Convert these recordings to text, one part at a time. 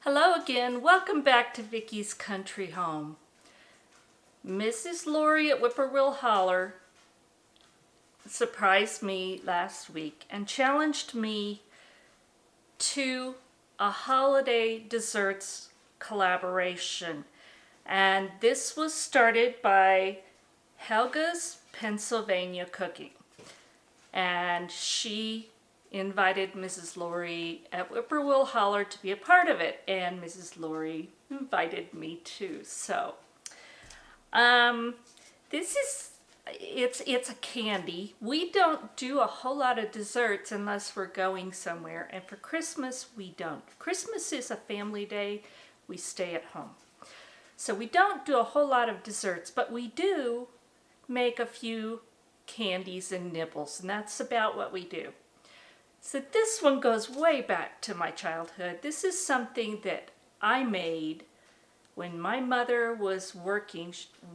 Hello again. Welcome back to Vickie's Country Home. Mrs. Lori at Whippoorwill Holler surprised me last week and challenged me to a holiday desserts collaboration. And this was started by Helga's Pennsylvania Cooking. And she invited Mrs. Lori at Whippoorwill Holler to be a part of it, and Mrs. Lori invited me too. So, it's a candy. We don't do a whole lot of desserts unless we're going somewhere, and for Christmas we don't. Christmas is a family day. We stay at home, so we don't do a whole lot of desserts, but we do make a few candies and nibbles, and that's about what we do. So this one goes way back to my childhood. This is something that I made when my mother was working.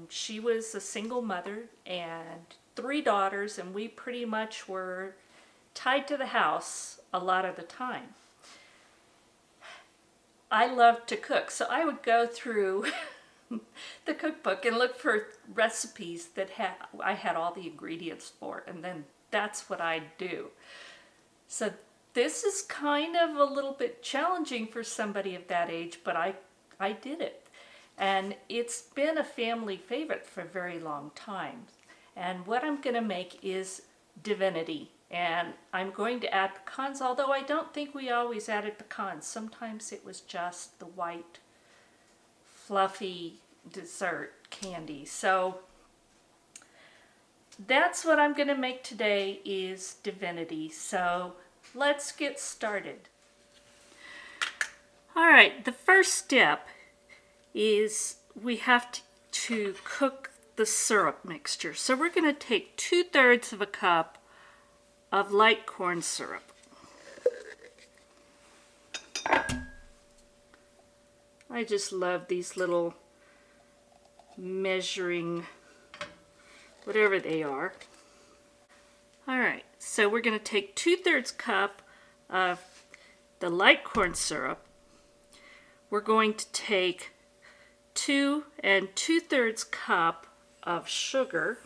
She was a single mother and 3 daughters, and we pretty much were tied to the house a lot of the time. I loved to cook, so I would go through the cookbook and look for recipes that I had all the ingredients for, and then that's what I'd do. So this is kind of a little bit challenging for somebody of that age, but I did it. And it's been a family favorite for a very long time. And what I'm going to make is Divinity. And I'm going to add pecans, although I don't think we always added pecans. Sometimes it was just the white, fluffy dessert candy. So that's what I'm going to make today, is Divinity. So let's get started. All right, the first step is we have to cook the syrup mixture. So we're going to take 2/3 of a cup of light corn syrup. I just love these little measuring, whatever they are. All right, so we're going to take 2/3 cup of the light corn syrup. We're going to take 2 2/3 cup of sugar.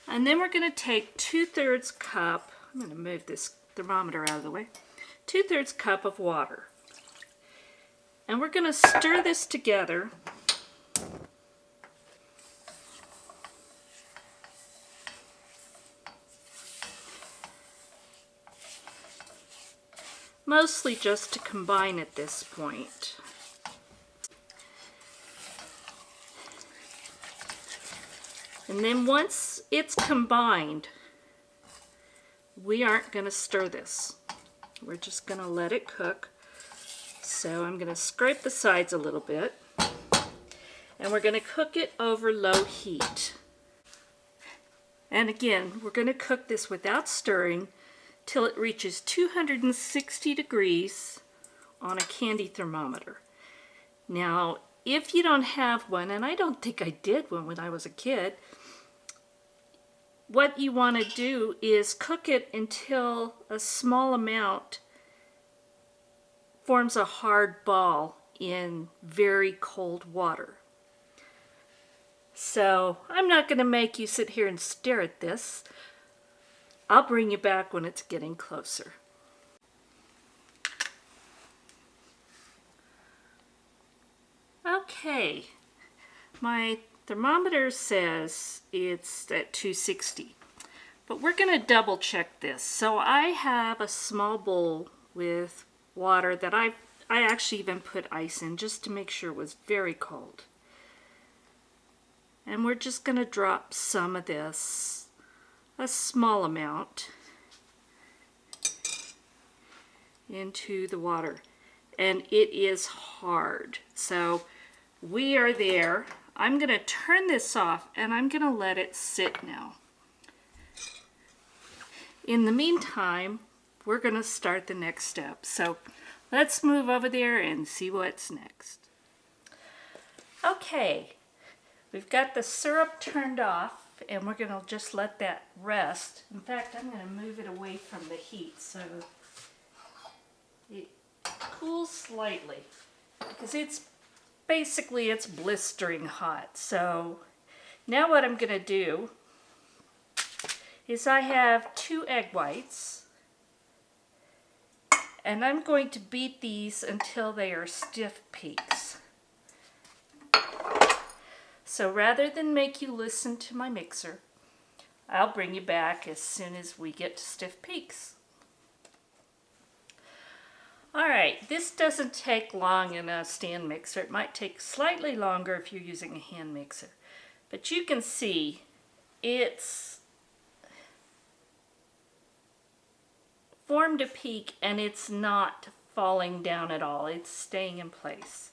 And then we're going to take 2/3 cup, I'm going to move this thermometer out of the way, 2/3 cup of water. And we're going to stir this together. Mostly just to combine at this point. And then once it's combined, we aren't going to stir this. We're just going to let it cook. So I'm going to scrape the sides a little bit. And we're going to cook it over low heat. And again, we're going to cook this without stirring till it reaches 260 degrees on a candy thermometer. Now, if you don't have one, and I don't think I did one when I was a kid, what you want to do is cook it until a small amount forms a hard ball in very cold water. So I'm not going to make you sit here and stare at this. I'll bring you back when it's getting closer. Okay, my thermometer says it's at 260, but we're going to double check this. So I have a small bowl with water that I actually even put ice in just to make sure it was very cold. And we're just going to drop some of this, a small amount, into the water. And it is hard. So we are there. I'm going to turn this off and I'm going to let it sit now. In the meantime, we're going to start the next step. So let's move over there and see what's next. Okay, We've got the syrup turned off, and we're going to just let that rest. In fact, I'm going to move it away from the heat so it cools slightly, because it's blistering hot. So now what I'm going to do is I have 2 egg whites, and I'm going to beat these until they are stiff peaks. So rather than make you listen to my mixer, I'll bring you back as soon as we get to stiff peaks. Alright, this doesn't take long in a stand mixer. It might take slightly longer if you're using a hand mixer. But you can see it's formed a peak and it's not falling down at all. It's staying in place.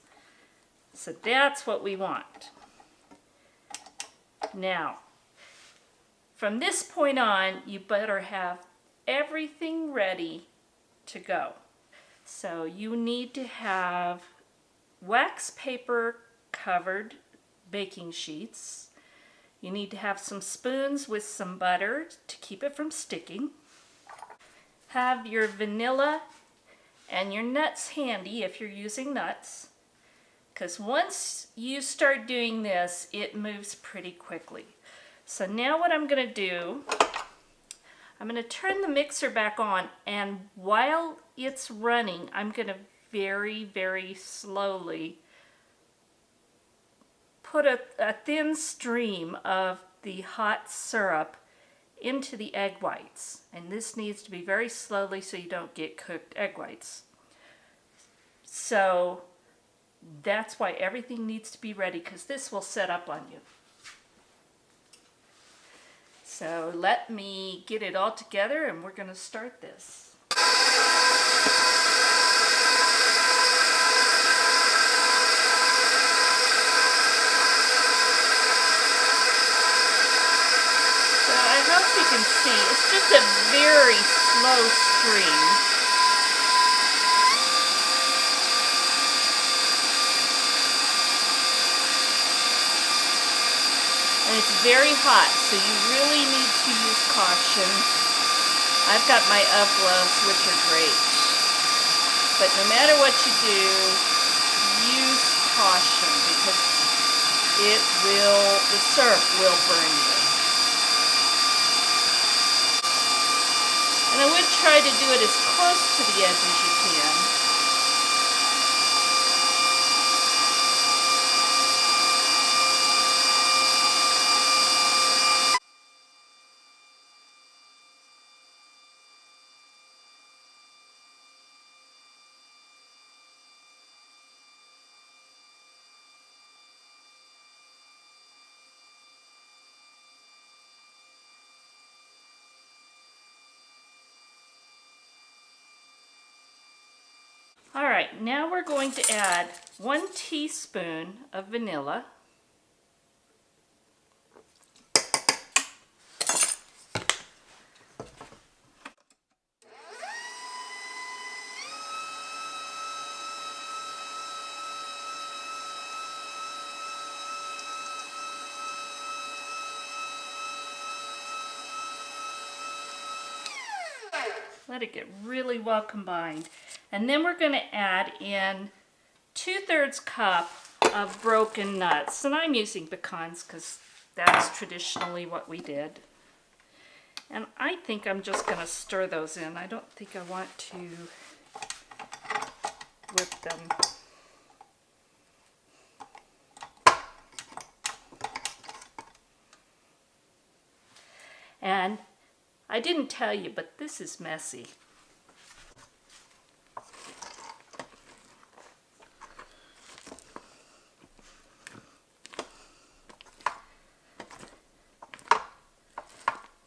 So that's what we want. Now, from this point on, you better have everything ready to go. So you need to have wax paper covered baking sheets. You need to have some spoons with some butter to keep it from sticking. Have your vanilla and your nuts handy if you're using nuts, because once you start doing this, it moves pretty quickly. So now what I'm going to do, I'm going to turn the mixer back on, and while it's running, I'm going to very, very slowly put a thin stream of the hot syrup into the egg whites. And this needs to be very slowly so you don't get cooked egg whites. So that's why everything needs to be ready, because this will set up on you. So let me get it all together and we're going to start this. So I hope you can see, it's just a very slow stream. And it's very hot, so you really need to use caution. I've got my UV gloves, which are great. But no matter what you do, use caution, because the syrup will burn you. And I would try to do it as close to the edge as you can. Alright, now we're going to add 1 teaspoon of vanilla. Let it get really well combined. And then we're going to add in 2/3 cup of broken nuts. And I'm using pecans because that's traditionally what we did. And I think I'm just going to stir those in. I don't think I want to whip them. And I didn't tell you, but this is messy.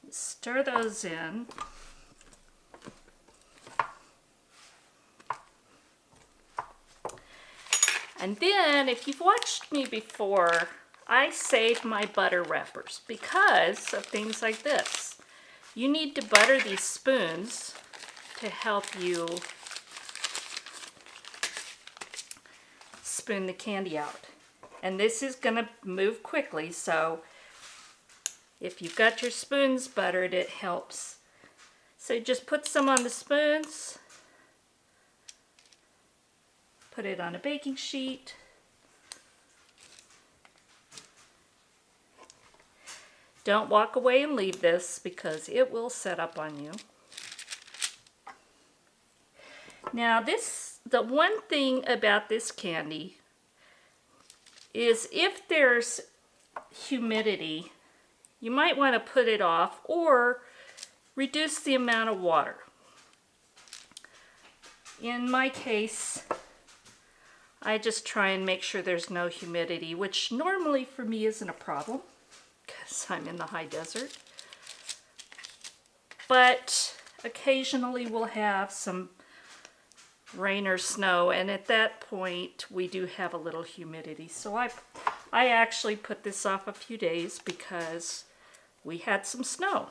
Stir those in. And then, if you've watched me before, I save my butter wrappers because of things like this. You need to butter these spoons to help you spoon the candy out. And this is going to move quickly, so if you've got your spoons buttered, it helps. So just put some on the spoons, put it on a baking sheet. Don't walk away and leave this because it will set up on you. Now the one thing about this candy is if there's humidity, you might want to put it off or reduce the amount of water. In my case, I just try and make sure there's no humidity, which normally for me isn't a problem because I'm in the high desert. But occasionally we'll have some rain or snow, and at that point we do have a little humidity. So I actually put this off a few days because we had some snow.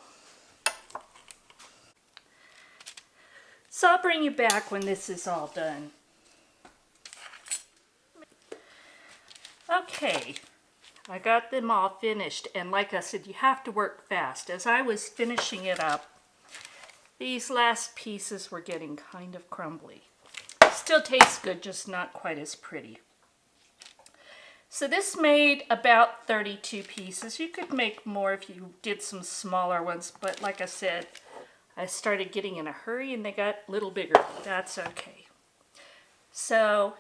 So I'll bring you back when this is all done. Okay, I got them all finished, and like I said, you have to work fast. As I was finishing it up, these last pieces were getting kind of crumbly. Still tastes good, just not quite as pretty. So this made about 32 pieces. You could make more if you did some smaller ones, but like I said, I started getting in a hurry and they got a little bigger. That's okay. So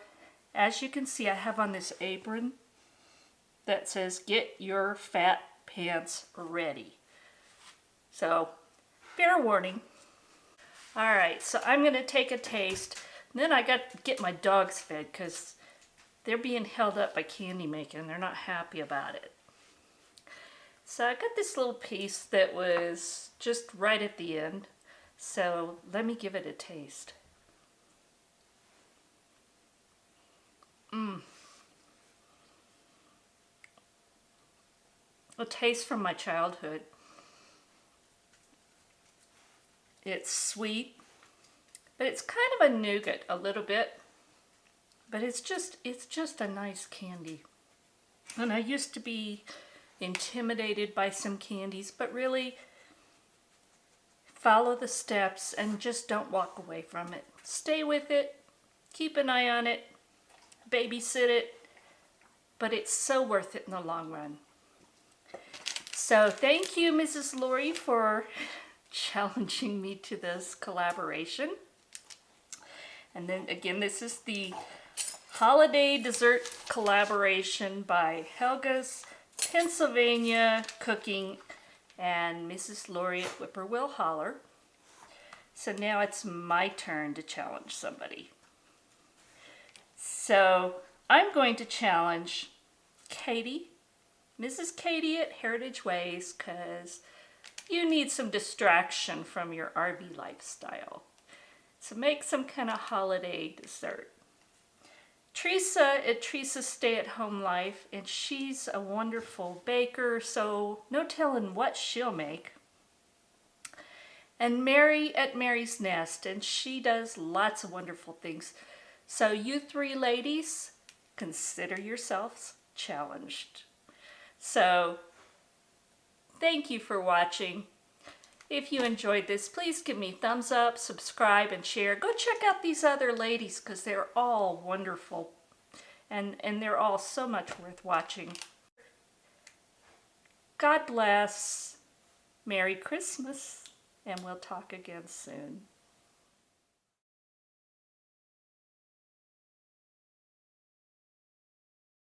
as you can see, I have on this apron that says, "Get your fat pants ready." So fair warning. All right, so I'm gonna take a taste. And then I got to get my dogs fed because they're being held up by candy making. They're not happy about it. So I got this little piece that was just right at the end. So let me give it a taste. A taste from my childhood. It's sweet, but it's kind of a nougat a little bit. But it's just a nice candy. And I used to be intimidated by some candies, but really follow the steps and just don't walk away from it. Stay with it, keep an eye on it, babysit it, but it's so worth it in the long run. So thank you, Mrs. Lori, for challenging me to this collaboration. And then again, this is the holiday dessert collaboration by Helga's Pennsylvania Cooking and Mrs. Lori at Whippoorwill Holler. So now it's my turn to challenge somebody. So I'm going to challenge Katie, Mrs. Katie at Heritage Ways, because you need some distraction from your RV lifestyle. So make some kind of holiday dessert. Teresa at Teresa's Stay-at-Home Life, and she's a wonderful baker, so no telling what she'll make. And Mary at Mary's Nest, and she does lots of wonderful things. So you three ladies, consider yourselves challenged. So thank you for watching. If you enjoyed this, please give me a thumbs up, subscribe, and share. Go check out these other ladies because they're all wonderful and they're all so much worth watching. God bless. Merry Christmas, and we'll talk again soon.